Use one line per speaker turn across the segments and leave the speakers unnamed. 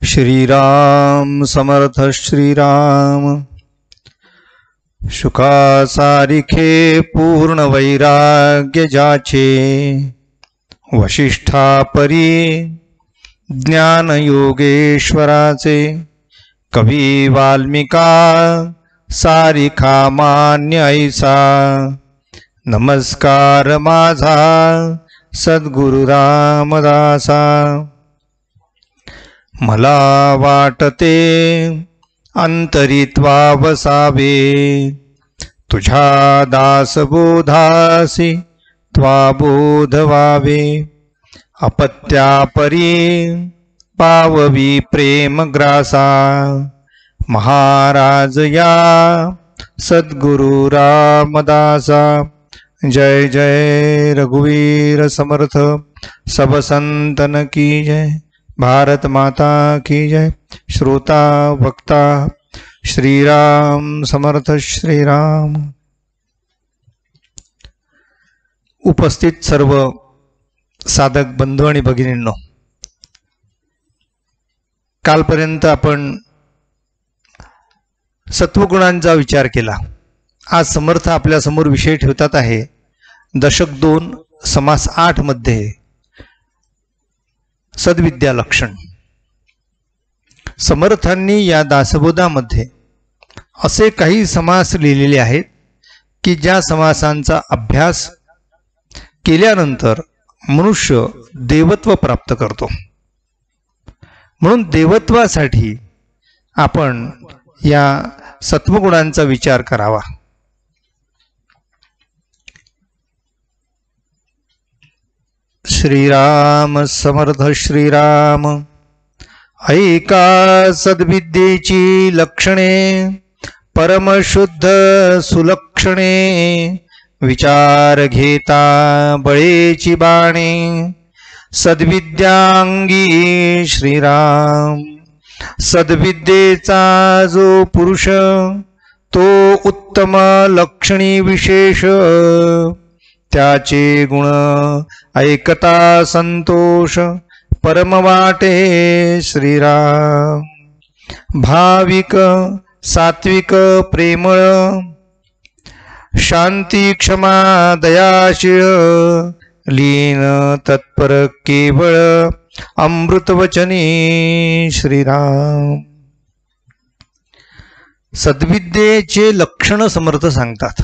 श्रीराम समर्थ श्रीराम। शुकासारिखे पूर्ण वैराग्य जाचे, वशिष्ठा परी ज्ञान योगेश्वराचे। कवी वाल्मिका सारिखा मान्य ऐसा, नमस्कार माझा सद्गुरु रामदासा। मला वाटते अंतरित्वा वसावे, तुझ्या दासबोधासी त्वा बोध व्हावे। अपत्यापरी पाववी प्रेम ग्रासा, महाराज या सद्गुरु रामदासा। जय जय रघुवीर समर्थ, सब संतन की जय। भारत माता की जय। श्रोता भक्ता श्रीराम समर्थ श्रीराम। उपस्थित सर्व साधक बंधू आणि भगिनींनो, कालपर्यंत आपण सत्वगुणांचा विचार केला। आज समर्थ आपल्या समोर विषय ठेवतात आहे दशक 2 समास 8 मध्ये सद्विद्या लक्षण। समर्थांनी या दासबोधामध्ये असे काही समास लिहिलेले आहेत की ज्या समासांचा अभ्यास केल्यानंतर मनुष्य देवत्व प्राप्त करतो। म्हणून देवत्वासाठी आपण या सत्वगुणांचा विचार करावा। श्रीराम समर्थ श्रीराम। ऐका सद्विद्येची लक्षणे, परमशुद्ध सुलक्षणे। विचार घेता बळेची बाणे, सद्विद्यांगी श्रीराम। सद्विद्येचा जो पुरुष, तो उत्तम लक्षणी विशेष। त्याचे गुण ऐकता संतोष, परम वाटे श्रीराम। भाविक सात्विक प्रेमळ, शांती क्षमा दयाशील। लीन तत्पर केवळ, अमृतवचनी श्रीराम। सद्विद्येचे लक्षण समर्थ सांगतात।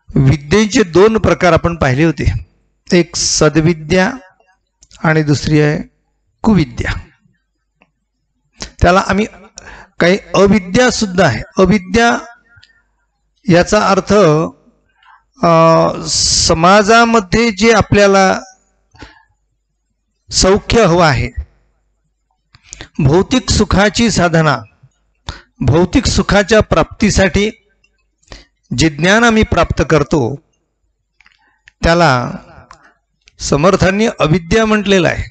विद्येचे 2 प्रकार आपण पाहिले होते, एक सद्विद्या आणि दुसरी आहे कुविद्या। त्याला आम्ही काही अविद्या सुद्धा आहे। अविद्या याचा अर्थ समाजामध्ये जे आपल्याला सौख्य हवं आहे, भौतिक सुखाची साधना, भौतिक सुखाच्या प्राप्तीसाठी जे ज्ञान आम्ही प्राप्त करतो त्याला समर्थांनी अविद्या म्हटलेलं आहे।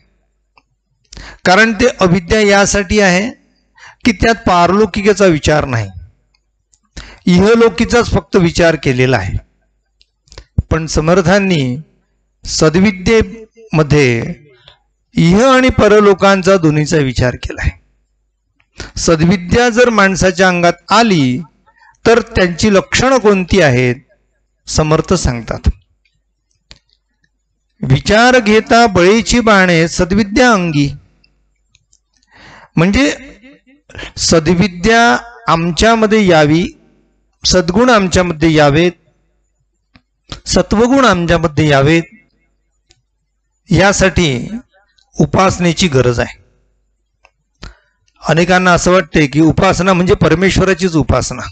कारण ते अविद्या यासाठी आहे की त्यात पारलौकिकाचा विचार नाही, इहलौकिकाचाच फक्त विचार केलेला आहे। पण समर्थांनी सद्विद्येमध्ये इह आणि परलोकांचा दोन्हीचा विचार केला आहे। सद्विद्या जर माणसाच्या अंगात आली तर त्यांची लक्षणं कोणती आहेत समर्थ सांगतात। विचार घेता बळीची बाणे, सद्विद्या अंगी। म्हणजे सद्विद्या आमच्यामध्ये यावी, सद्गुण आमच्यामध्ये यावेत, सत्वगुण आमच्यामध्ये यावेत, यासाठी उपासनेची गरज आहे। अनेकांना असं वाटते की उपासना म्हणजे परमेश्वराचीच उपासना,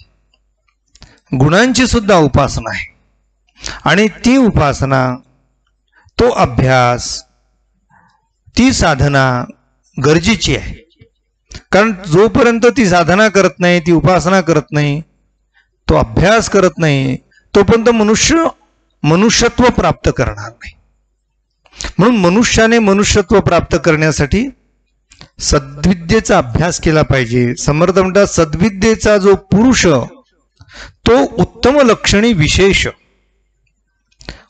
गुणांची सुद्धा उपासना आहे। आणि ती उपासना, तो अभ्यास, ती साधना गरजेची आहे। कारण जोपर्यंत ती साधना करत नाही, ती उपासना करत नाही, तो अभ्यास करत नाही, तोपर्यंत मनुष्यत्व प्राप्त करणार नाही। म्हणून मनुष्याने मनुष्यत्व प्राप्त करण्यासाठी सद्विद्येचा अभ्यास केला पाहिजे। समर्थ म्हणतात सद्विद्येचा जो पुरुष, तो उत्तम लक्षणी विशेष।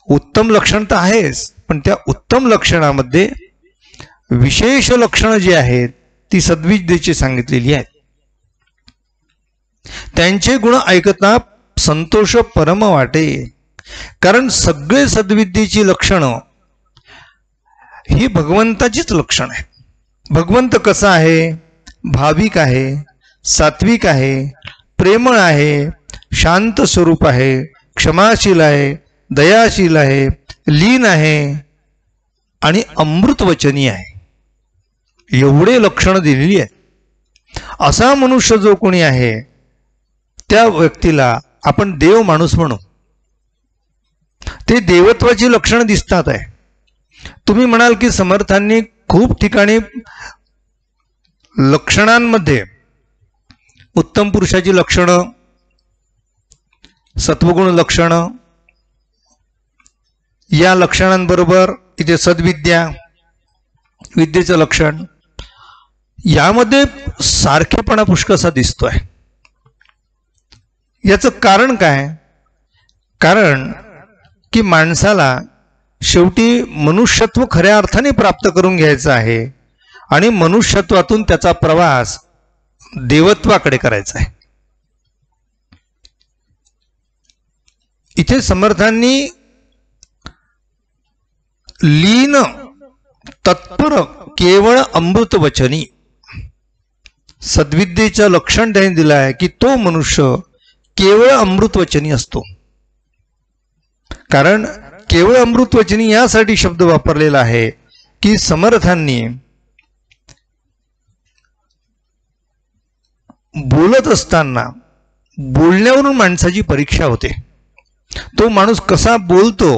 उत्तम लक्षण तर आहेच, पण त्या उत्तम लक्षणामध्ये विशेष लक्षणं जी आहेत ती सद्विद्येची सांगितलेली आहेत. त्यांचे गुण ऐकता संतोष परम वाटे. कारण सगळे सद्विद्येची लक्षणं ही भगवंताचीच लक्षण आहे. भगवंत कसा आहे? भाविक आहे, सात्विक आहे, प्रेमळ आहे, शांत स्वरूप आहे, क्षमाशील आहे, दयाशील आहे, लीन आहे आणि अमृतवचनी आहे. एवढे लक्षणं दिलेली आहेत. असा मनुष्य जो कोणी आहे त्या व्यक्तीला आपण देव माणूस म्हणू. ते देवत्वाची लक्षणं दिसतात आहे. तुम्ही म्हणाल की समर्थांनी खूप ठिकाणी लक्षणांमध्ये उत्तम पुरुषाची लक्षणं, सत्वगुण लक्षणं, या लक्षणांबरोबर इथे सद्विद्या, विद्येचं लक्षण, यामध्ये सारखेपणा पुष्कळसा दिसतोय. याचं कारण काय? कारण की माणसाला शेवटी मनुष्यत्व खऱ्या अर्थाने प्राप्त करून घ्यायचं आहे आणि मनुष्यत्वातून त्याचा प्रवास देवत्वाकडे करायचा आहे. इथे समर्थांनी लीन तत्पर केवळ अमृतवचनी सद्विद्येचं लक्षण त्यांनी दिलं आहे की तो मनुष्य केवळ अमृतवचनी असतो. कारण केवळ अमृतवचनी यासाठी शब्द वापरलेला आहे की समर्थांनी बोलत असताना बोलण्यावरून माणसाची परीक्षा होते. तो माणूस कसा बोलतो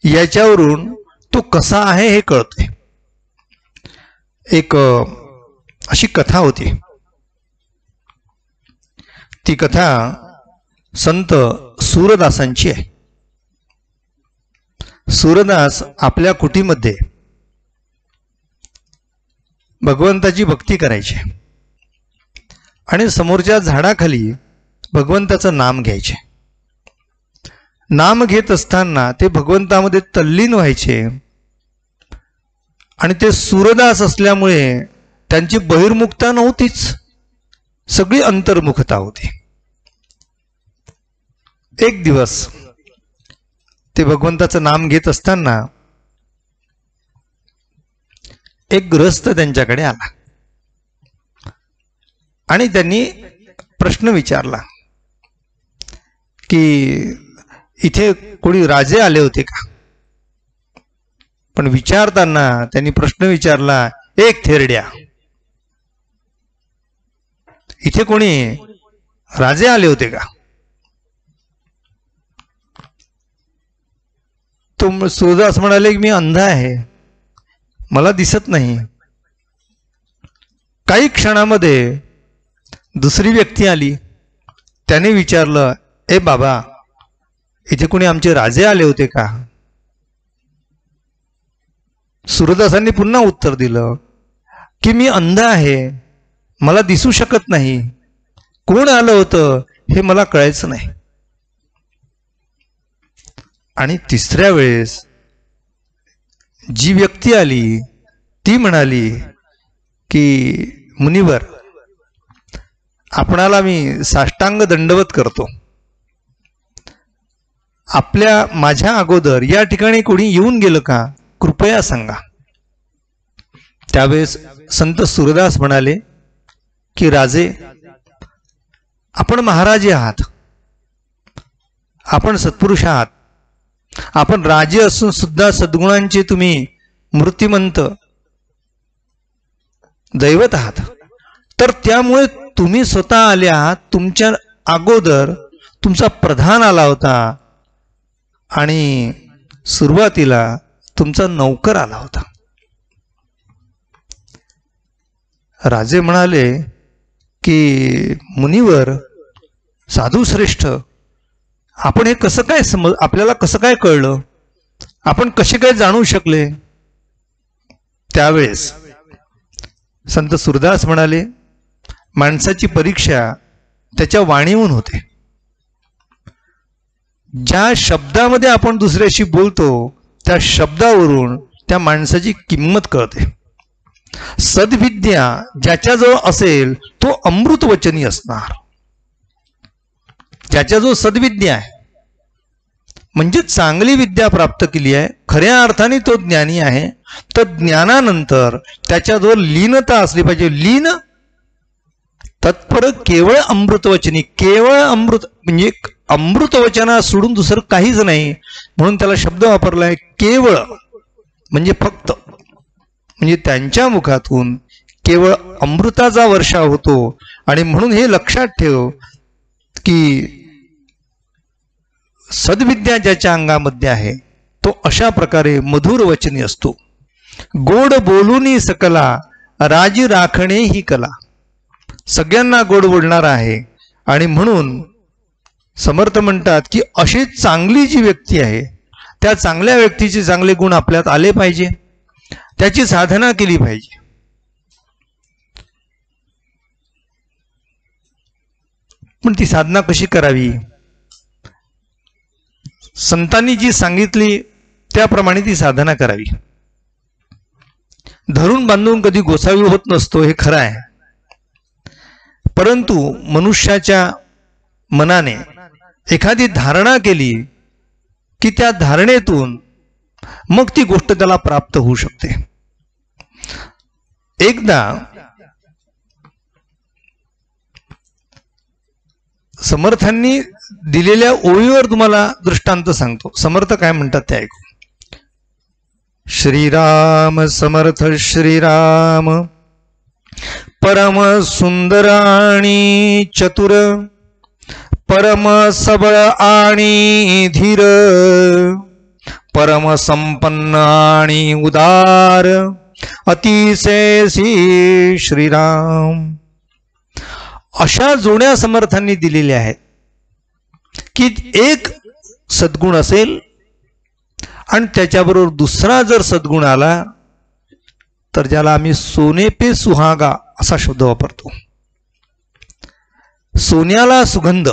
याच्यावरून तो कसा आहे हे कळते. एक अशी कथा होती. ती कथा संत सूरदासांची आहे. सूरदास आपल्या कुटीमध्ये भगवंताची भक्ती करायचे आणि समोरच्या झाडाखाली भगवंताचं नाम घ्यायचे. नाम घेत असताना ते भगवंतामध्ये तल्लीन व्हायचे आणि ते सूरदास असल्यामुळे त्यांची बहिर्मुखता नव्हतीच, सगळी अंतर्मुखता होती. एक दिवस ते भगवंताचं नाम घेत असताना एक गृहस्थ त्यांच्याकडे आला आणि त्यांनी प्रश्न विचारला की इथे कोणी राजे आले होते का? पण विचारताना त्यांनी प्रश्न विचारला, एक थेरड्या, इथे कोणी राजे आले होते का? तो सूरदास म्हणाले की मी अंध आहे, मला दिसत नाही. काही क्षणामध्ये दुसरी व्यक्ती आली. त्याने विचारलं, ए बाबा, इथे कोणी आमचे राजे आले होते का? सूरदासांनी पुन्हा उत्तर दिलं की मी अंध आहे, मला दिसू शकत नाही, कोण आलं होतं हे मला कळायचं नाही. आणि तिसऱ्या वेळेस जी व्यक्ती आली ती म्हणाली की मुनिवर, आपणाला मी साष्टांग दंडवत करतो. माझ्या अगोदर या ठिकाणी कोणी येऊन गेलं का? कृपया सांगा. त्यावेळेस संत सूरदास म्हणाले की राजे, आपण महाराजे आहात, आपण सत्पुरुष आहात, आपण राजे असून सुद्धा सद्गुणांचे तुम्ही मूर्तिमंत दैवत आहात. तर त्यामुळे तुम्ही स्वतः आले आहात. तुमच्या अगोदर तुमचा प्रधान आला होता आणि सुरुवातीला तुमचा नौकर आला होता. राजे म्हणाले की मुनिवर, साधू श्रेष्ठ, आपण हे कसं काय आपल्याला कसं काय कळलं? आपण कसे काय जाणू शकले? त्यावेळेस संत सूरदास म्हणाले, माणसाची परीक्षा त्याच्या वाणीहून होते. ज्या शब्दामध्ये आपण दुसऱ्याशी बोलतो त्या शब्दावरून त्या माणसाची किंमत कळते. सद्विद्या ज्याच्याजवळ असेल तो अमृतवचनी असणार. ज्याच्याजवळ सद्विद्या आहे म्हणजे चांगली विद्या प्राप्त केली आहे, खऱ्या अर्थाने तो ज्ञानी आहे, तर ज्ञानानंतर त्याच्याजवळ लीनता असली पाहिजे. लीन तत्पर केवळ अमृतवचनी. केवळ अमृत म्हणजे अमृतवचना सोडून दुसरं काहीच नाही, म्हणून त्याला शब्द वापरलाय केवळ म्हणजे फक्त. म्हणजे त्यांच्या मुखातून केवळ अमृताचा वर्षाव होतो. आणि म्हणून हे लक्षात ठेव की सद्विद्या ज्याच्या अंगामध्ये आहे तो अशा प्रकारे मधुर वचनी असतो. गोड बोलूनी सकला राजी राखणे ही कला. सगळ्यांना गोड बोलणारा आहे. आणि म्हणून समर्थ म्हणतात की अशी चांगली जी व्यक्ती आहे त्या चांगल्या व्यक्तीचे चांगले गुण आपल्यात आले पाहिजे, त्याची साधना केली पाहिजे. पण ती साधना कशी करावी? संतांनी जी सांगितली त्याप्रमाणे ती साधना करावी. धरून बांधून कधी गोसावी होत नसतो हे खरं आहे, परंतु मनुष्याच्या मनाने एखादी धारणा केली की त्या धारणेतून मग ती गोष्ट त्याला प्राप्त होऊ शकते. एकदा समर्थांनी दिलेल्या ओळीवर तुम्हाला दृष्टांत सांगतो. समर्थ काय म्हणतात ते ऐकू. श्रीराम समर्थ श्रीराम परम सुंदर आणि चतुर, परम सबळ आणि धीर, परम संपन्न आणि उदार, अतिशय श्री श्रीराम. अशा जोड्या समर्थांनी दिलेल्या आहेत की एक सद्गुण असेल आणि त्याच्याबरोबर दुसरा जर सद्गुण आला तर ज्याला आम्ही सोने पे सुहागा असा शब्द वापरतो. सोन्याला सुगंध.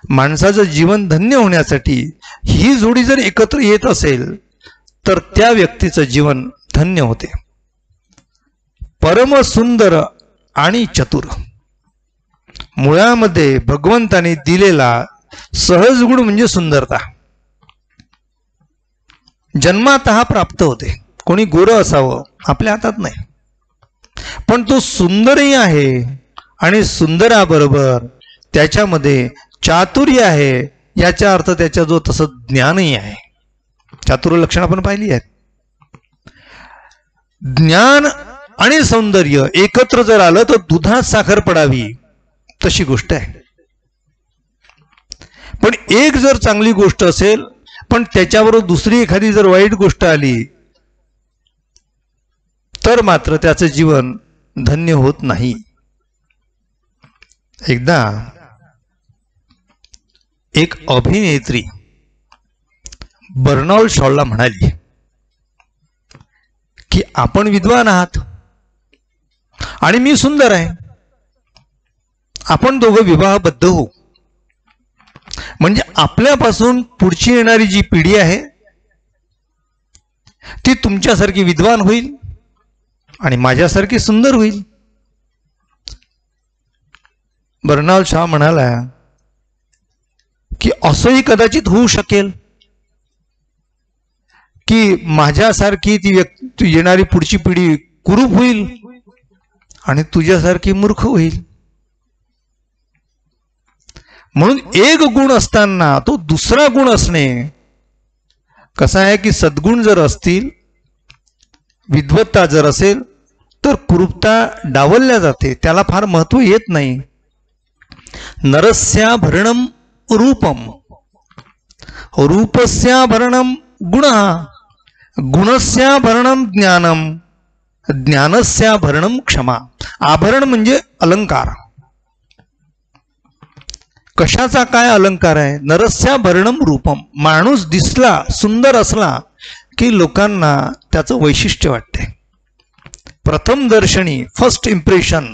माणसाचं जीवन धन्य होण्यासाठी ही जोडी जर एकत्र येत असेल तर त्या व्यक्तीचं जीवन धन्य होते. परम सुंदर आणि चतुर. मुळामध्ये भगवंताने दिलेला सहज गुण म्हणजे सुंदरता. जन्मातः प्राप्त होते. कोणी गोरं असावं आपल्या हातात नाही, पण तो सुंदरही आहे आणि सुंदराबरोबर त्याच्यामध्ये चातुर्य आहे. याचा अर्थ त्याच्या जो तसं ज्ञानही आहे. चातुर्य लक्षण आपण पाहिली आहेत. ज्ञान आणि सौंदर्य एकत्र जर आलं तर दुधात साखर पडावी तशी गोष्ट आहे. पण एक जर चांगली गोष्ट असेल पण त्याच्याबरोबर दुसरी एखादी जर वाईट गोष्ट आली तर मात्र त्याचं जीवन धन्य होत नाही. एकदा एक अभिनेत्री बर्नार्ड शॉला म्हणाली की आपण विद्वान आहात आणि मी सुंदर आहे, आपण दोघं विवाहबद्ध होऊ. म्हणजे आपल्यापासून पुढची येणारी जी पिढी आहे ती तुमच्यासारखी विद्वान होईल आणि माझ्यासारखी सुंदर होईल. बर्नार्ड शॉ म्हणाला की असंही कदाचित होऊ शकेल की माझ्यासारखी ती व्यक्ती येणारी पुढची पिढी कुरूप होईल आणि तुझ्यासारखी मूर्ख होईल. म्हणून एक गुण असताना तो दुसरा गुण असणे कसा आहे की सद्गुण जर असतील, विद्वत्ता जर असेल तर कुरूपता डावलल्या जाते, त्याला फार महत्व येत नाही. नरस्याभरणम रूपम, रूपस्याभरणम गुणः, गुणस्याभरणम ज्ञानम, ज्ञानस्याभरणम क्षमा. आभरण म्हणजे अलंकार. कशाचा काय अलंकार आहे? नरस्याभरणम रूपम. माणूस दिसला सुंदर असला की लोकांना त्याचं वैशिष्ट्य वाटते. प्रथम दर्शनी, फर्स्ट इम्प्रेशन,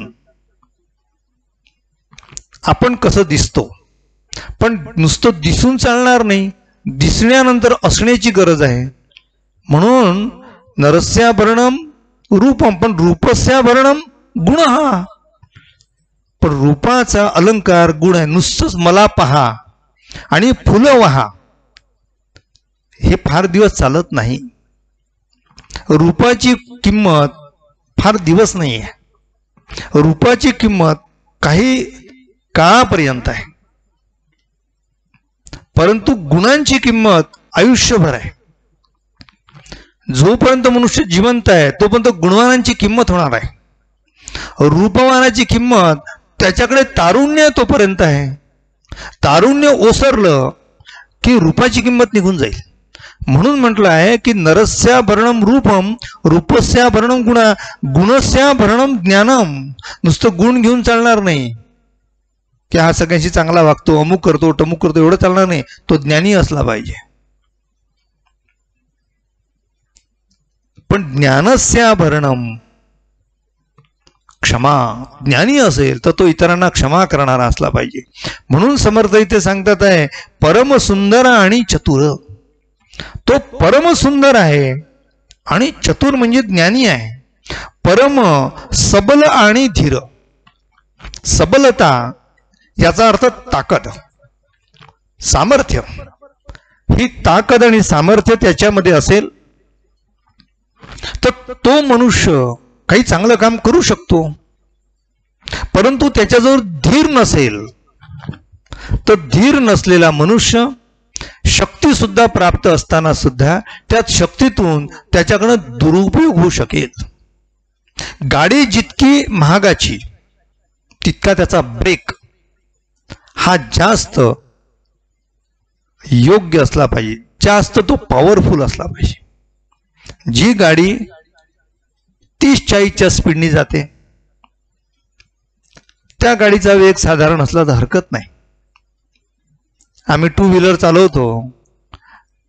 आपण कसं दिसतो. पण नुसतं दिसून चालणार नाही, दिसण्यानंतर असण्याची गरज आहे. म्हणून नरस्याभरणम रूपम, पण रूपस्याभरणम गुण हा. पण रूपाचा अलंकार गुण आहे. नुसतंच मला पहा आणि फुलं वहा हे फार दिवस चालत नाही. रूपाची किंमत फार दिवस नाही आहे. रूपाची किंमत काही काळापर्यंत आहे, परंतु गुणांची किंमत आयुष्यभर आहे. जोपर्यंत मनुष्य जिवंत आहे तोपर्यंत गुणवानांची किंमत होणार आहे. रूपवानाची किंमत त्याच्याकडे तारुण्य तोपर्यंत आहे. तारुण्य ओसरलं की रूपाची किंमत निघून जाईल. म्हणून म्हटलं आहे की नरस्याभरणम रूपम रूपस्याभरणम गुण गुणस्याभरणम ज्ञानम. नुसतं गुण घेऊन चालणार नाही की हा सगळ्यांशी चांगला वागतो, अमुक करतो, टमुक करतो, एवढं चालणार नाही. तो ज्ञानी असला पाहिजे. पण ज्ञानस्याभरणम क्षमा. ज्ञानी असेल तर तो इतरांना क्षमा करणारा असला पाहिजे. म्हणून समर्थ इथे सांगतात आहे परम सुंदर आणि चतुर. तो परम सुंदर आहे आणि चतुर म्हणजे ज्ञानी आहे. परम सबल आणि धीर. सबलता याचा अर्थ ताकद, सामर्थ्य. ही ताकद आणि सामर्थ्य त्याच्यामध्ये असेल तर तो मनुष्य काही चांगलं काम करू शकतो. परंतु त्याच्याजवळ धीर नसेल तर धीर नसलेला मनुष्य शक्ती सुद्धा प्राप्त असताना सुद्धा त्यात शक्तीतून त्याच्याकडं दुरुपयोग होऊ शकेल. गाडी जितकी महागाची तितका त्याचा ब्रेक हा जास्त योग्य असला पाहिजे, जास्त तो पॉवरफुल असला पाहिजे. जी गाडी 30-40च्या स्पीडनी जाते त्या गाडीचा वेग साधारण असला तर हरकत नाही. आम्ही 2 व्हीलर चालवतो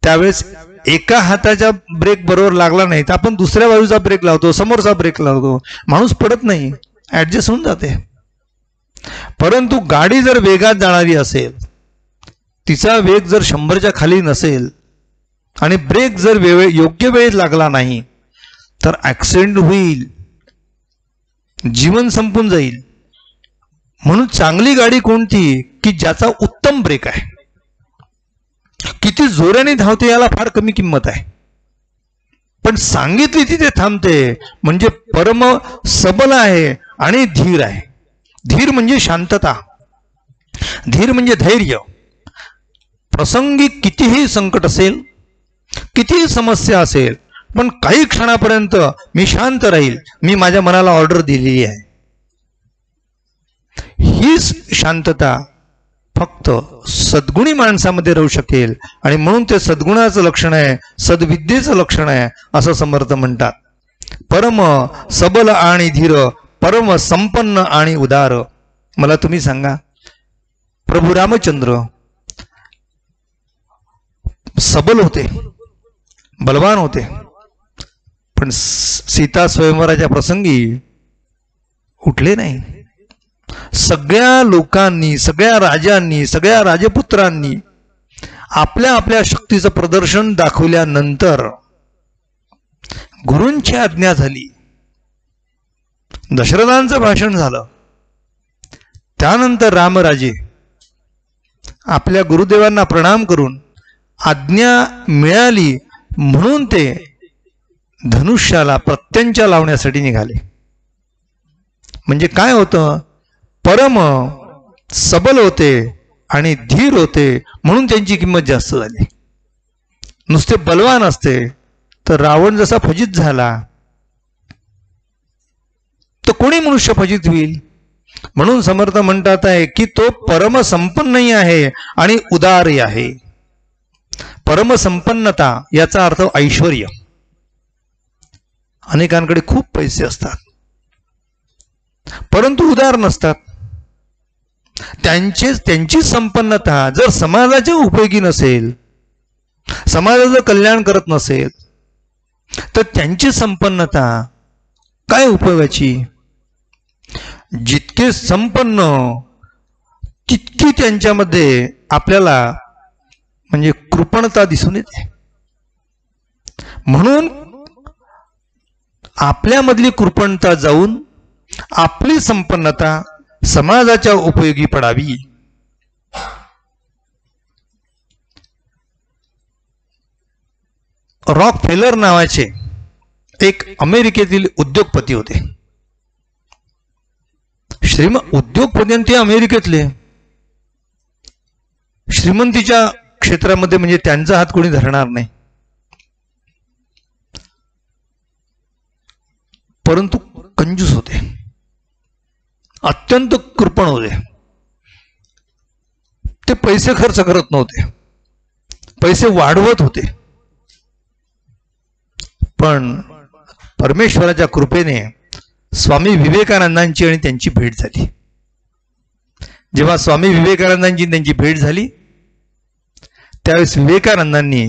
त्यावेळेस एका हाताच्या ब्रेक बरोबर लागला नाही तर आपण दुसऱ्या बाजूचा ब्रेक लावतो, समोरचा ब्रेक लावतो, माणूस पडत नाही, ऍडजस्ट होऊन जाते. परंतु गाडी जर वेगात जाणारी असेल, तिचा वेग जर 100च्या खाली नसेल आणि ब्रेक जर योग्य वेळेत लागला नाही तर ऍक्सिडेंट होईल, जीवन संपून जाईल. म्हणून चांगली गाडी कोणती की ज्याचा उत्तम ब्रेक आहे. किती जोराने धावते याला फार कमी किंमत आहे, पण सांगितली तिथे थांबते म्हणजे परम सबल आहे आणि धीर आहे. धीर म्हणजे शांतता, धीर म्हणजे धैर्य. प्रसंगी कितीही संकट असेल, कितीही समस्या असेल, पण काही क्षणापर्यंत मी शांत राहील, मी माझ्या मनाला ऑर्डर दिलेली आहे. हीच शांतता फक्त सद्गुणी माणसामध्ये राहू शकेल. आणि म्हणून ते सद्गुणाचं लक्षण आहे, सद्विद्येचं लक्षण आहे असं समर्थ म्हणतात. परम सबल आणि धीर, परम संपन्न आणि उदार. मला तुम्ही सांगा, प्रभू रामचंद्र सबल होते, बलवान होते, पण सीता स्वयंवराच्या प्रसंगी उठले नाही. सगळ्या लोकांनी, सगळ्या राजांनी, सगळ्या राजपुत्रांनी आपल्या आपल्या शक्तीचं प्रदर्शन दाखवल्यानंतर गुरूंची आज्ञा झाली, दशरथांचं भाषण झालं. त्यानंतर रामराजे आपल्या गुरुदेवांना प्रणाम करून आज्ञा मिळाली म्हणून ते धनुष्याला प्रत्यंचा लावण्यासाठी निघाले. म्हणजे काय होतं, परम सबल होते आणि धीर होते म्हणून त्यांची किंमत जास्त झाली. नुसते बलवान असते तर रावण जसा फजित झाला तर कोणी मनुष्य फजित होईल. म्हणून समर्थ म्हणतात आहे की तो परम संपन्नही आहे आणि उदारही आहे. परमसंपन्नता याचा अर्थ ऐश्वर्य. अनेकांकडे खूप पैसे असतात परंतु उदार नसतात. त्यांची संपन्नता जर समाजाच्या उपयोगी नसेल, समाजाचं कल्याण करत नसेल तर त्यांची संपन्नता काय उपयोगाची. जितके संपन्न तितकी त्यांच्यामध्ये आपल्याला म्हणजे कृपणता दिसून येते. म्हणून आपल्यामधली कृपणता जाऊन आपली संपन्नता समाजाच्या उपयोगी पडावी. रॉकफेलर नावाचे एक अमेरिकेतील उद्योगपती होते. उद्योगपती ते अमेरिकेतले. श्रीमंतीच्या क्षेत्रामध्ये म्हणजे त्यांचा हात कोणी धरणार नाही. परंतु कंजूस होते, अत्यंत कृपण होते. ते पैसे खर्च करत नव्हते, पैसे वाढवत होते. पण परमेश्वराच्या कृपेने स्वामी विवेकानंदांची आणि त्यांची भेट झाली. जेव्हा स्वामी विवेकानंदांची त्यांची भेट झाली त्यावेळेस विवेकानंदांनी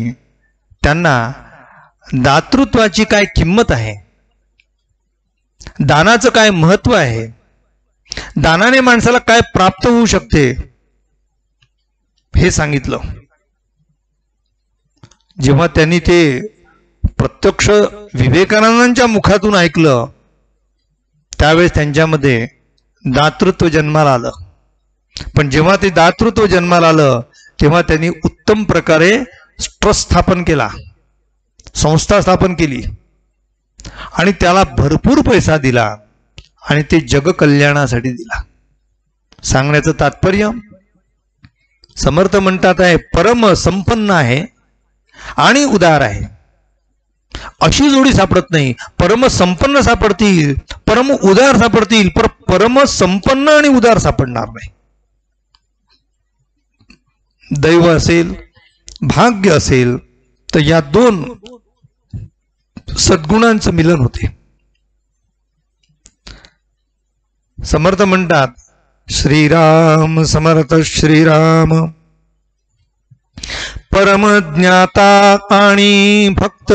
त्यांना दातृत्वाची काय किंमत आहे, दानाचं काय महत्व आहे, दानाने माणसाला काय प्राप्त होऊ शकते हे सांगितलं. जेव्हा त्यांनी ते प्रत्यक्ष विवेकानंदांच्या मुखातून ऐकलं त्यावेळेस त्यांच्यामध्ये दातृत्व जन्माला आलं. पण जेव्हा ते दातृत्व जन्माला आलं तेव्हा त्यांनी उत्तम प्रकारे ट्रस्ट स्थापन केला, संस्था स्थापन केली आणि त्याला भरपूर पैसा दिला आणि ते जगकल्याणासाठी दिला. सांगण्याचं तात्पर्य, समर्थ म्हणतात आहे परम संपन्न आहे आणि उदार आहे. अशी जोडी सापडत नाही. परम संपन्न सापडतील, परम उदार सापडतील, पण परम संपन्न आणि उदार सापडणार नाही. दैव असेल, भाग्य असेल तर या दोन सद्गुणांचं मिलन होते. समर्थ म्हणतात, श्रीराम समर्थ श्रीराम परम ज्ञाता आणि भक्त,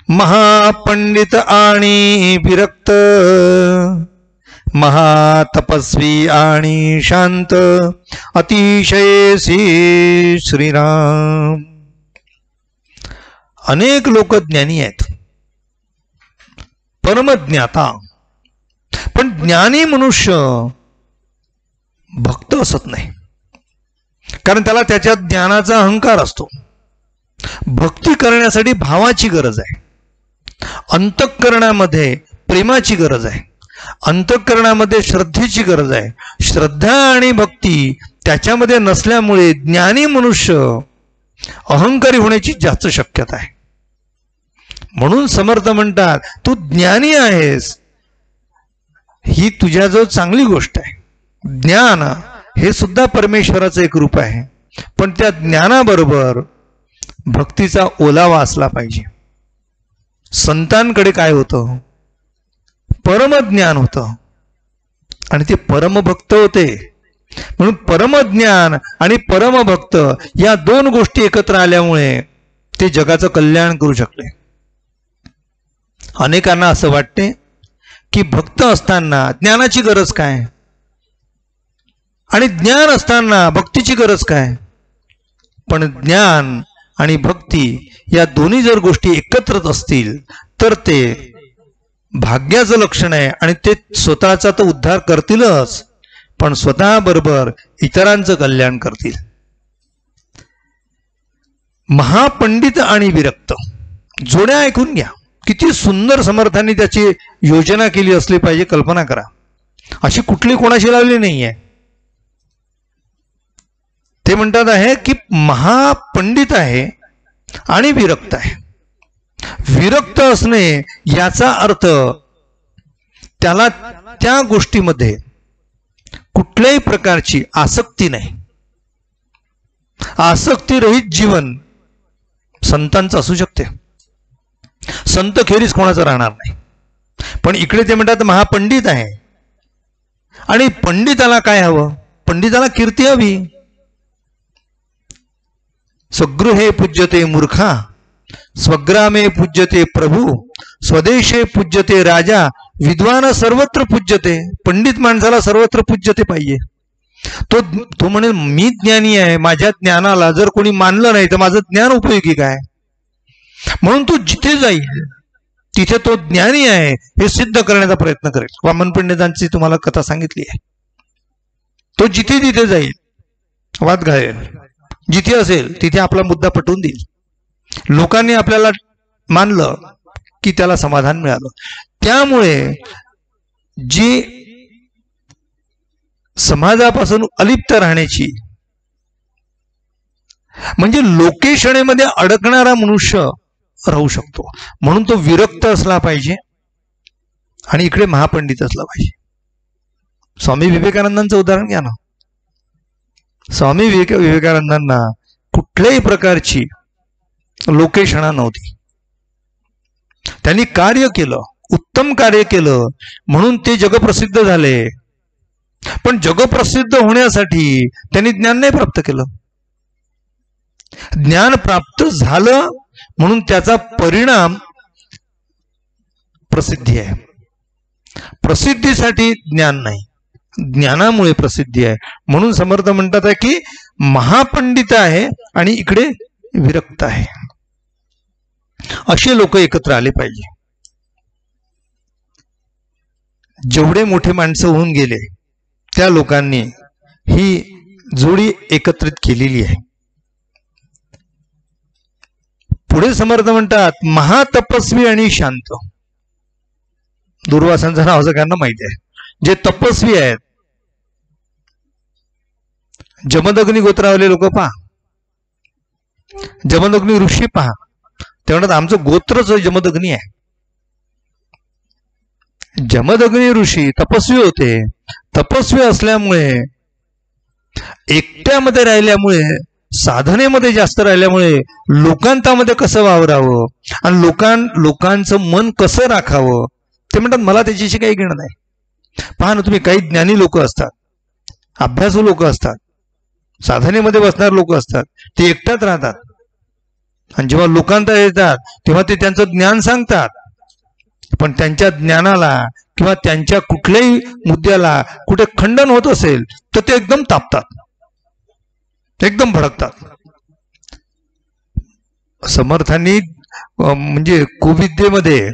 महापंडित आणि विरक्त, महातपस्वी आणि शांत, अतिशय श्रीराम. अनेक लोक ज्ञानी आहेत, परमज्ञाता, पण ज्ञानी मनुष्य भक्त असत नाही, कारण त्याला त्याच्या ज्ञानाचा अहंकार असतो. भक्ती करण्यासाठी भावाची गरज आहे, अंतःकरणामध्ये प्रेमाची गरज आहे, अंतःकरणामध्ये श्रद्धेची गरज आहे. श्रद्धा आणि भक्ती त्याच्यामध्ये नसल्यामुळे ज्ञानी मनुष्य अहंकारी होण्याची जास्त शक्यता आहे. म्हणून समर्थ म्हणतात, तू ज्ञानी आहेस ही तुझ्याजवळ चांगली गोष्ट आहे. ज्ञान हे सुद्धा परमेश्वराचं एक रूप आहे, पण त्या ज्ञानाबरोबर भक्तीचा ओलावा असला पाहिजे. संतांकडे काय होतं, परमज्ञान होतं आणि ते परमभक्त होते. म्हणून परमज्ञान आणि परमभक्त या दोन गोष्टी एकत्र आल्यामुळे ते जगाचं कल्याण करू शकले. अनेकांना असं वाटते की भक्त असताना ज्ञानाची गरज काय आणि ज्ञान असताना भक्तीची गरज काय. पण ज्ञान आणि भक्ती या दोन्ही जर गोष्टी एकत्रच असतील तर ते भाग्याचं लक्षण आहे आणि ते स्वतःचा तर उद्धार करतीलच, पण स्वतः बरोबर इतरांचं कल्याण करतील. महापंडित आणि विरक्त जोड्या ऐकून घ्या. किती सुंदर समर्थांनी त्याची योजना केली असली पाहिजे. कल्पना करा, अशी कुठली कोणाशी लावली नाहीये. ते म्हणतात आहे की महापंडित आहे आणि विरक्त आहे. विरक्त असणे याचा अर्थ त्याला त्या गोष्टीमध्ये कुठल्याही प्रकारची आसक्ती नाही. आसक्तीरहित जीवन संतांचं असू शकते, संत खेरीज कोणाचं राहणार नाही. पण इकडे ते म्हणतात महापंडित आहे आणि पंडिताला काय हवं, पंडिताला कीर्ती हवी. स्वगृहे पूज्यते मूर्खा, स्वग्रामे पूज्यते प्रभू, स्वदेशे पूज्यते राजा, विद्वान सर्वत्र पूज्यते. पंडित माणसाला सर्वत्र पूज्यते पाहिजे. तो म्हणेल मी ज्ञानी आहे, माझ्या ज्ञानाला जर कोणी मानलं नाही तर माझं ज्ञान उपयोगी काय. म्हणून तो जिथे जाईल तिथे तो ज्ञानी आहे हे सिद्ध करण्याचा प्रयत्न करेल. वामन पंडितांची तुम्हाला कथा सांगितली आहे. तो जिथे तिथे जाईल, वाद घालेल, जिथे असेल तिथे आपला मुद्दा पटवून देईल. लोकांनी आपल्याला मानलं की त्याला समाधान मिळालं. त्यामुळे जी समाजापासून अलिप्त राहण्याची, म्हणजे लोकेशनेमध्ये अडकणारा मनुष्य राहू शकतो, म्हणून तो विरक्त असला पाहिजे आणि इकडे महापंडित असला पाहिजे. स्वामी विवेकानंदांचं उदाहरण घ्या ना. स्वामी विवेकानंदांना कुठल्याही प्रकारची लोकेशना नव्हती. त्यांनी कार्य केलं, उत्तम कार्य केलं, म्हणून ते जगप्रसिद्ध झाले. पण जगप्रसिद्ध होण्यासाठी त्यांनी ज्ञान नाही प्राप्त केलं. ज्ञान प्राप्त झालं म्हणून त्याचा परिणाम प्रसिद्धी आहे. प्रसिद्धीसाठी ज्ञान नाही, ज्ञानामुळे प्रसिद्धी आहे. म्हणून समर्थ म्हणतात आहे की महापंडित आहे आणि इकडे विरक्त आहे. असे लोक एकत्र आले पाहिजे. जेवढे मोठे माणसं होऊन गेले त्या लोकांनी ही जोडी एकत्रित केलेली आहे. पुढे समर्थ म्हणतात महातपस्वी आणि शांत. दुर्वासांचं नाव सगळ्यांना माहिती आहे. जे तपस्वी आहेत, जमदग्नी गोत्रावले लोक पहा, जमदग्नी ऋषी पहा, ते म्हणतात आमचं गोत्रच जमदग्नी आहे. जमदग्नी ऋषी तपस्वी होते. तपस्वी असल्यामुळे, एकट्यामध्ये राहिल्यामुळे, साधनेमध्ये जास्त राहिल्यामुळे लोकांतामध्ये कसं वावरावं आणि लोकांचं मन कसं राखावं ते म्हणतात मला त्याच्याशी काही घेणं नाही. पहा ना तुम्ही, काही ज्ञानी लोक असतात, अभ्यासू लोक असतात, साधनेमध्ये बसणारे लोक असतात, ते एकट्यात राहतात आणि जेव्हा लोकांता येतात तेव्हा ते त्यांचं ज्ञान सांगतात. पण त्यांच्या ज्ञानाला किंवा त्यांच्या कुठल्याही मुद्द्याला कुठे खंडन होत असेल तर ते एकदम तापतात, एकदम भडकतात. समर्थांनी म्हणजे कुविद्येमध्ये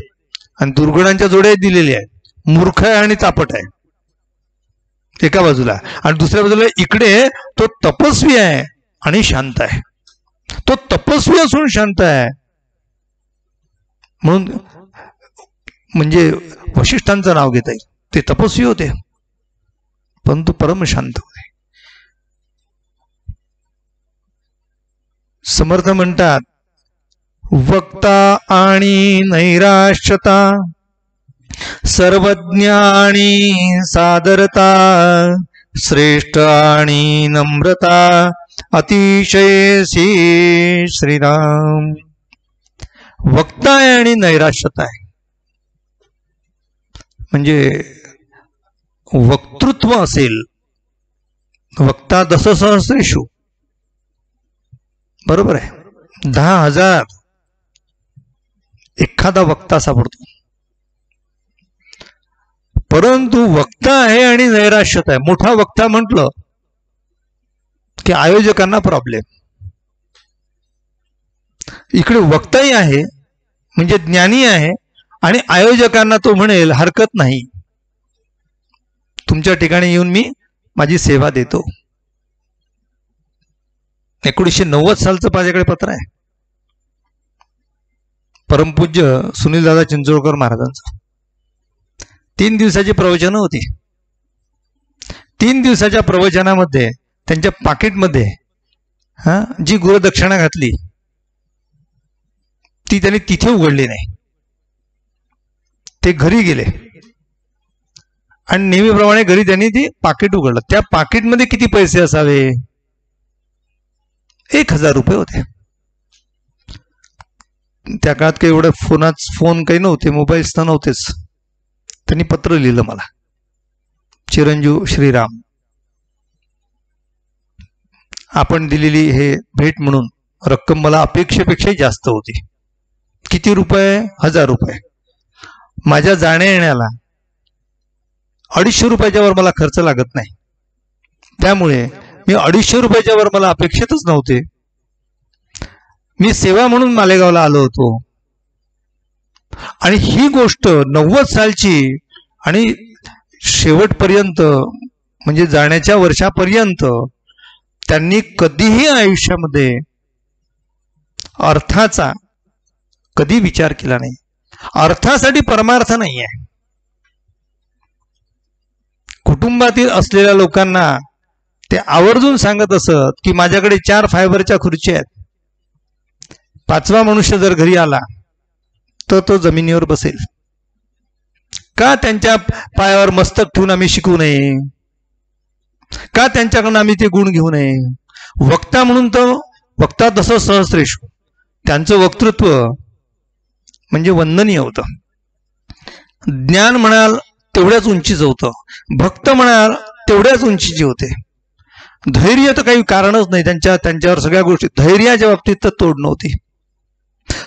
आणि दुर्गुणांच्या जोड्या दिलेल्या आहेत. मूर्ख आहे आणि तापट आहे एका बाजूला, आणि दुसऱ्या बाजूला इकडे तो तपस्वी आहे आणि शांत आहे. तो तपस्वी असून शांत आहे म्हणून म्हणजे वशिष्ठांचं नाव घेता येईल. ते तपस्वी होते परंतु परम शांत होते. समर्थ म्हणतात वक्ता आणि नैराश्यता, सर्वज्ञ आणि सादरता, श्रेष्ठ आणि नम्रता, अतिशयसी श्रीराम. वक्ता आहे आणि नैराश्यता आहे. म्हणजे वक्तृत्व असेल, वक्ता दस सहस्रेषु, बरोबर आहे. 10,000 एखादा वक्ता सापडतो, परंतु वक्ता आहे आणि नैराश्यता आहे. मोठा वक्ता म्हटलं की आयोजकांना प्रॉब्लेम. इकडे वक्ताही आहे म्हणजे ज्ञानी आहे आणि आयोजकांना तो म्हणेल हरकत नाही, तुमच्या ठिकाणी येऊन मी माझी सेवा देतो. 1990 सालचं माझ्याकडे पत्र आहे, परमपूज्य सुनीलदादा चिंचोळकर महाराजांचं. 3 दिवसाची प्रवचनं होती. 3 दिवसाच्या प्रवचनामध्ये त्यांच्या पाकिटमध्ये जी गुरुदक्षिणा घातली ती त्यांनी तिथे उघडली नाही. ते घरी गेले आणि नेहमीप्रमाणे घरी त्यांनी ती पाकिट उघडलं. त्या पाकिटमध्ये किती पैसे असावे? 1,000 रुपये होते. त्या काळात काही एवढं फोन काही नव्हते, मोबाईल्स तर नव्हतेच. त्यांनी पत्र लिहिलं मला, चिरंजीव श्रीराम, आपण दिलेली हे भेट म्हणून रक्कम मला अपेक्षेपेक्षा जास्त होती. किती रुपये? 1,000 रुपये. माझ्या जाण्या येण्याला 250 रुपयाच्या वर मला खर्च लागत नाही, त्यामुळे मी 250 रुपयाच्या वर मला अपेक्षितच नव्हते. मी सेवा म्हणून मालेगावला आलो होतो आणि ही गोष्ट 90 सालची आणि शेवटपर्यंत म्हणजे जाण्याच्या वर्षापर्यंत त्यांनी कधीही आयुष्यामध्ये अर्थाचा कधी विचार केला नाही. अर्थासाठी परमार्थ नाही आहे. कुटुंबातील असलेल्या लोकांना ते आवर्जून सांगत असत की माझ्याकडे 4 फायबरच्या खुर्च्या आहेत, 5वा मनुष्य जर घरी आला तर तो जमिनीवर बसेल. का त्यांच्या पायावर मस्तक ठेवून आम्ही शिकू नये? का त्यांच्याकडून आम्ही ते गुण घेऊ नये? वक्ता म्हणून तर वक्ता तसं सहस्रेशू, त्यांचं वक्तृत्व म्हणजे वंदनीय होतं. ज्ञान म्हणाल तेवढ्याच उंचीचं होतं, भक्त म्हणाल तेवढ्याच उंचीचे होते. धैर्य तर काही कारणच नाही त्यांच्यावर सगळ्या गोष्टी. धैर्याच्या बाबतीत तर तोड नव्हती.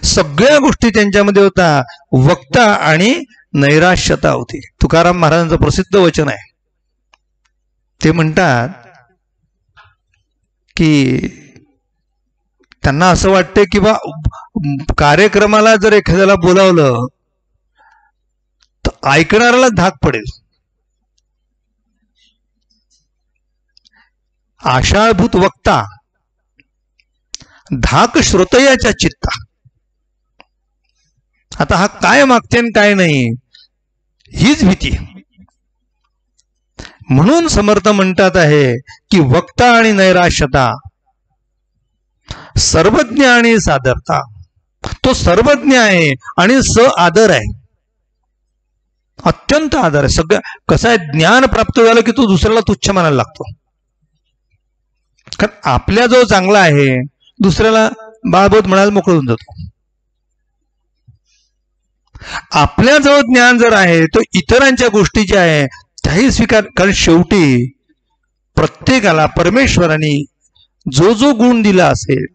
सगळ्या गोष्टी त्यांच्यामध्ये होता. वक्ता आणि नैराश्यता होती. तुकाराम महाराजांचं प्रसिद्ध वचन आहे. ते म्हणतात की त्यांना असं वाटते की बा कार्यक्रमाला जर एखाद्याला बोलावलं तर ऐकणाऱ्याला धाक पडेल. आषाढभूत वक्ता धाक श्रोतयाच्या चित्ता. आता हा काय मागते आणि काय नाही हीच भीती. म्हणून समर्थ म्हणतात आहे की वक्ता आणि नैराश्यता, सर्वज्ञ आणि सादरता. तो सर्वज्ञ आहे आणि आदर आहे, अत्यंत आदर आहे. सगळं कसं आहे, ज्ञान प्राप्त झालं की तो दुसऱ्याला तुच्छ मानायला लागतो. कारण आपल्या जो चांगला आहे दुसऱ्याला बाळबोध म्हणायला मोकळं होऊन जातो. आपल्या जो ज्ञान जर आहे तो इतरांच्या गोष्टी ज्या आहे त्याही स्वीकार. कारण शेवटी प्रत्येकाला परमेश्वराने जो जो गुण दिला असेल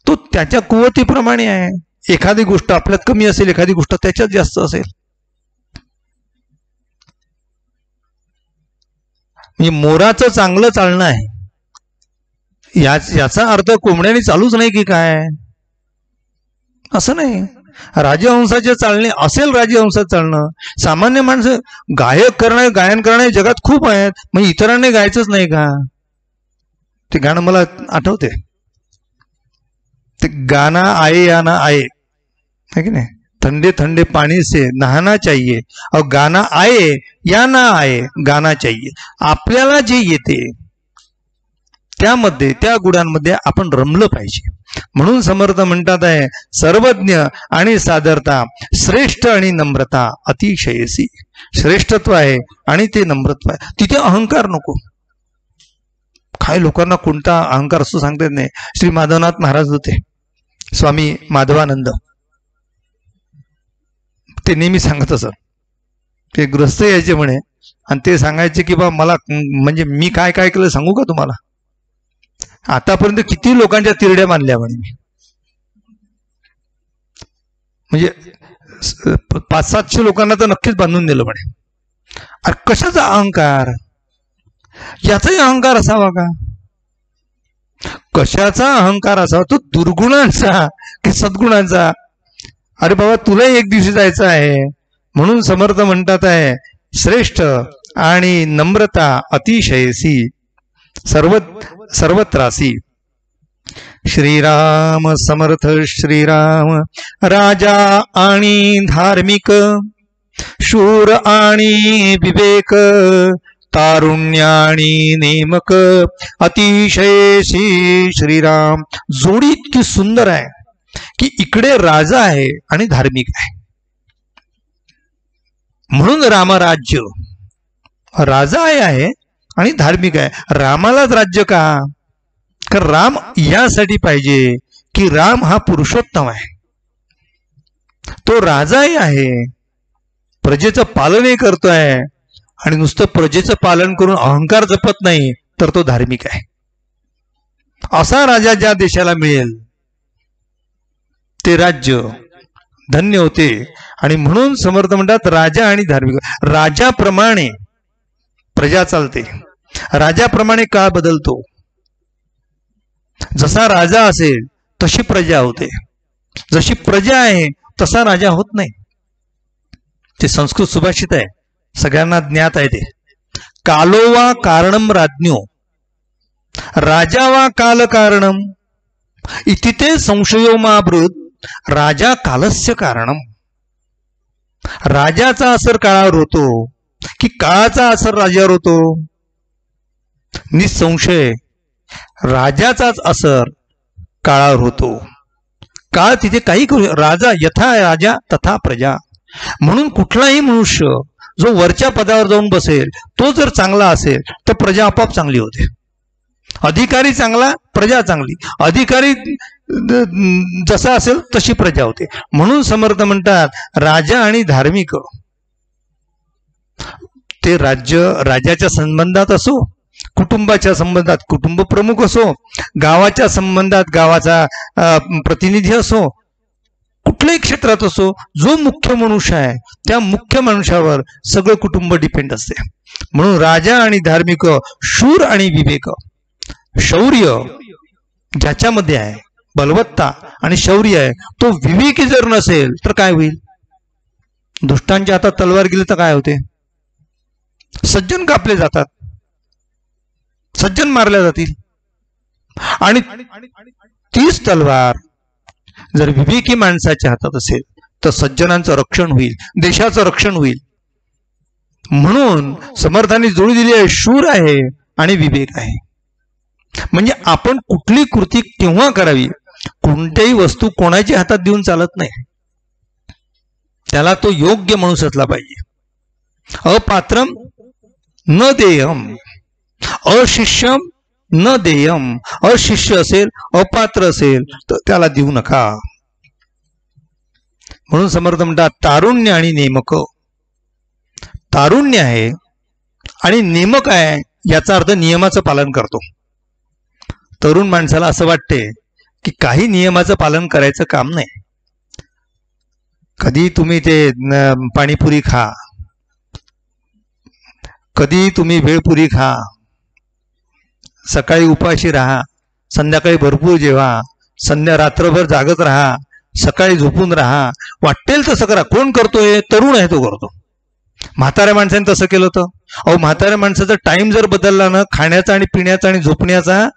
तो त्याच्या कुवतीप्रमाणे आहे. एखादी गोष्ट आपल्यात कमी असेल, एखादी गोष्ट त्याच्यात जास्त असेल. म्हणजे मोराचं चांगलं चालणं आहे याचा अर्थ कोंबड्याने चालूच नाही की काय, असं नाही. राजहंसाचे चालणे असेल, राजहंसाचं चालणं. सामान्य माणसं गायक करणारे, गायन करणारे जगात खूप आहेत, मग इतरांनी गायचंच नाही का? ते गाणं मला आठवते, ते गाना आये या ना आये है की नाही, ठंडे ठंडे पाणी से नहाना चाहिए और गाना आये या ना आये गाना चाहिए. आपल्याला जे येते त्यामध्ये, त्या गुणांमध्ये आपण रमलं पाहिजे. म्हणून समर्थ म्हणतात आहे सर्वज्ञ आणि सादरता, श्रेष्ठ आणि नम्रता अतिशयसी. श्रेष्ठत्व आहे आणि ते नम्रत्व आहे. तिथे अहंकार नको. काही लोकांना कोणता अहंकार असतो सांगता येत नाही. श्री माधवनाथ महाराज होते, स्वामी माधवानंद, ते नेहमी सांगत असत. ते ग्रस्त यायचे म्हणे आणि ते सांगायचे की बा मला म्हणजे मी काय काय केलं सांगू का तुम्हाला? आतापर्यंत किती लोकांच्या तिरड्या मानल्या म्हणे मी. म्हणजे 500-700 लोकांना तर नक्कीच बांधून दिलं म्हणे. अरे कशाचा अहंकार? याचाही अहंकार असावा का? कशाचा अहंकार असावा? तो दुर्गुणांचा की सद्गुणांचा? अरे बाबा तुला एक दिवशी जायचं आहे. म्हणून समर्थ म्हणतात आहे श्रेष्ठ आणि नम्रता अतिशयसी सर्वत्रासी. श्रीराम समर्थ श्रीराम राजा आणि धार्मिक, शूर आणि विवेक, तारुण्य आणि नेमक अतिशयसी श्रीराम. जोडी इतकी सुंदर आहे की इकडे राजा आहे आणि धार्मिक आहे. म्हणून रामराज्य, राजा आहे आणि धार्मिक आहे. रामालाच राज्य का? कारण राम यासाठी पाहिजे की राम हा पुरुषोत्तम आहे. तो राजाही आहे, प्रजेचं पालनही करतोय आणि नुसतं प्रजेचं पालन करून अहंकार जपत नाही तर तो धार्मिक आहे. असा राजा ज्या देशाला मिळेल ते राज्य धन्य होते. आणि म्हणून समर्थ म्हणतात राजा आणि धार्मिक. राजाप्रमाणे प्रजा चालते, राजाप्रमाणे काळ बदलतो. जसा राजा असेल तशी प्रजा होते, जशी प्रजा आहे तसा राजा होत नाही. ते संस्कृत सुभाषित आहे, सगळ्यांना ज्ञात आहे. ते कालो वा कारणम राज्ञो राजा वा काल कारणम इति ते संशयो माबृत राजा कालस्य कारणम. राजाचा असर काळावर होतो की काळाचा असर राजावर होतो? निसंशय राजाचाच असर काळावर होतो. काळ तिथे काही करू, राजा यथा राजा तथा प्रजा. म्हणून कुठलाही मनुष्य जो वरच्या पदावर जाऊन बसेल तो जर चांगला असेल तर प्रजा आपोआप चांगली होते. अधिकारी चांगला प्रजा चांगली, अधिकारी जसा असेल तशी प्रजा होते. म्हणून समर्थ म्हणतात राजा आणि धार्मिक ते राजाच्या संबंधात असो, कुटुंबाच्या संबंधात कुटुंब प्रमुख असो, गावाच्या संबंधात गावाचा प्रतिनिधी असो, कुठल्याही क्षेत्रात असो, जो मुख्य मनुष्य आहे त्या मुख्य मनुष्यावर सगळं कुटुंब डिपेंड असते. म्हणून राजा आणि धार्मिक, शूर आणि विवेक. शौर्य ज्याच्यामध्ये आहे, बलवत्ता आणि शौर्य आहे, तो विवेकी जर नसेल तर काय होईल? दुष्टांच्या हातात तलवार गेली तर काय होते? सज्जन कापले जातात, सज्जन मारल्या जातील. आणि तीच तलवार जर विवेकी माणसाच्या हातात असेल तर सज्जनांचं रक्षण होईल, देशाचं रक्षण होईल. म्हणून समर्थांनी जोडी दिली आहे, शूर आहे आणि विवेक आहे. म्हणजे आपण कुठली कृती केव्हा करावी, कोणत्याही वस्तू कोणाच्या हातात देऊन चालत नाही. त्याला तो योग्य माणूस असला पाहिजे. अपात्रम न देयम, अशिष्यम न देयम. अशिष्य असेल, अपात्र असेल तर त्याला देऊ नका. म्हणून समर्थ म्हणतात तारुण्य आणि नेमक. तारुण्य आहे आणि नेमक आहे याचा अर्थ नियमाचं पालन करतो. तरुण माणसाला असं वाटते की काही नियमाचं पालन करायचं काम नाही. कधी तुम्ही ते पाणीपुरी खा, कधी तुम्ही भेळपुरी खा, सकाळी उपाशी राहा, संध्याकाळी भरपूर जेवा, रात्रभर जागत राहा, सकाळी झोपून राहा, वाटेल तसं करा. कोण करतोय? तरुण आहे तो करतो. म्हाताऱ्या माणसाने तसं केलं होतं. अहो, म्हाताऱ्या माणसाचा टाइम जर बदलला ना खाण्याचा आणि पिण्याचा आणि झोपण्याचा,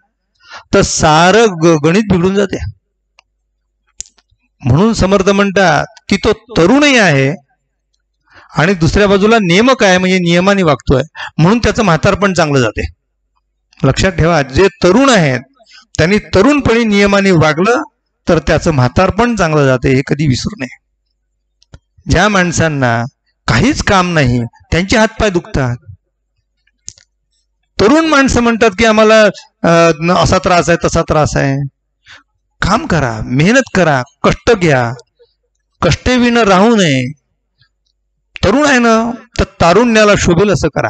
तर सारं गणित बिघडून जाते. म्हणून समर्थ म्हणतात की तो तरुणही आहे आणि दुसऱ्या बाजूला नेमक आहे, म्हणजे नियमाने वागतोय, म्हणून त्याचं म्हातारपण चांगलं जाते. लक्षात ठेवा, जे तरुण आहेत त्यांनी तरुणपणी नियमाने वागलं तर त्याचं म्हातारपण चांगलं जाते, हे कधी विसरू नये. ज्या माणसांना काहीच काम नाही त्यांचे हातपाय दुखतात. तरुण माणसं म्हणतात की आम्हाला असा त्रास आहे, तसा त्रास आहे. काम करा, मेहनत करा, कष्ट घ्या, कष्टविण राहू नये. तरुण आहे ना तर तारुण्याला शोभेल असं करा.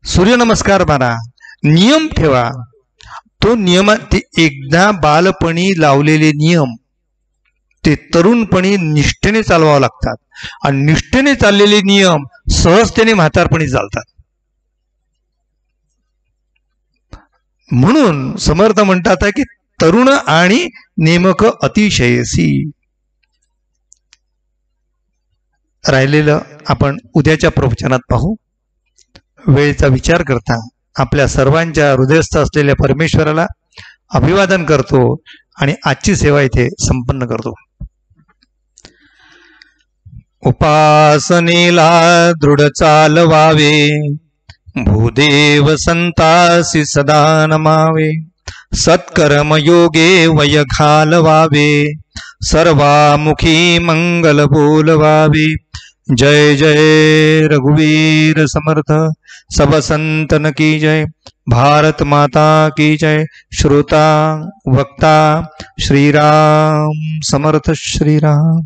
सूर्यनमस्कार मारा, नियम ठेवा. तो नियम, ते एकदा बालपणी लावलेले नियम ते तरुणपणी निष्ठेने चालवावं लागतात आणि निष्ठेने चाललेले नियम सहजतेने म्हातारपणी चालतात. म्हणून समर्थ म्हणतात की तरुण आणि नेमक अतिशयसी. राहिलेलं आपण उद्याच्या प्रवचनात पाहू. वेळेचा विचार करता आपल्या सर्वांच्या हृदयस्थ असलेल्या परमेश्वराला अभिवादन करतो आणि आजची सेवा इथे संपन्न करतो. उपासनेला दृढ चालवावे, भूदेव संतासी सदा नमावे. सत्कर्म योगे वय घालवावे, सर्वामुखी मंगल बोलवावे. जय जय रघुवीर समर्थ, सब संतन की जय. भारत माता की जय. श्रोता वक्ता श्रीराम समर्थ श्रीराम.